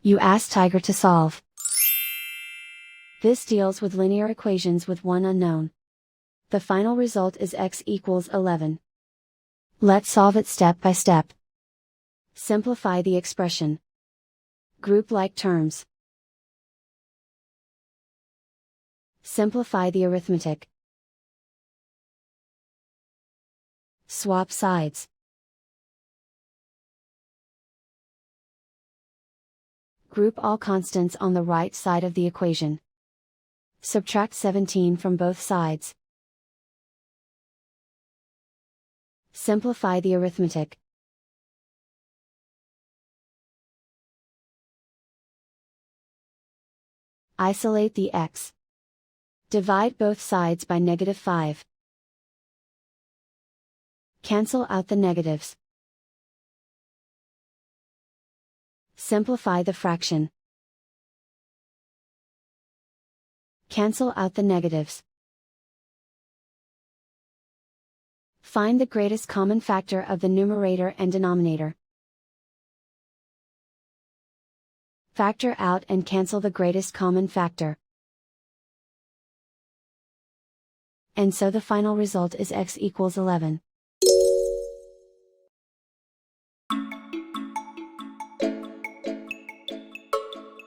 You ask Tiger to solve. This deals with linear equations with one unknown. The final result is x equals 11. Let's solve it step by step. Simplify the expression. Group like terms. Simplify the arithmetic. Swap sides. Group all constants on the right side of the equation. Subtract 17 from both sides. Simplify the arithmetic. Isolate the x. Divide both sides by -5. Cancel out the negatives. Simplify the fraction. Cancel out the negatives. Find the greatest common factor of the numerator and denominator. Factor out and cancel the greatest common factor. And so the final result is x equals 11.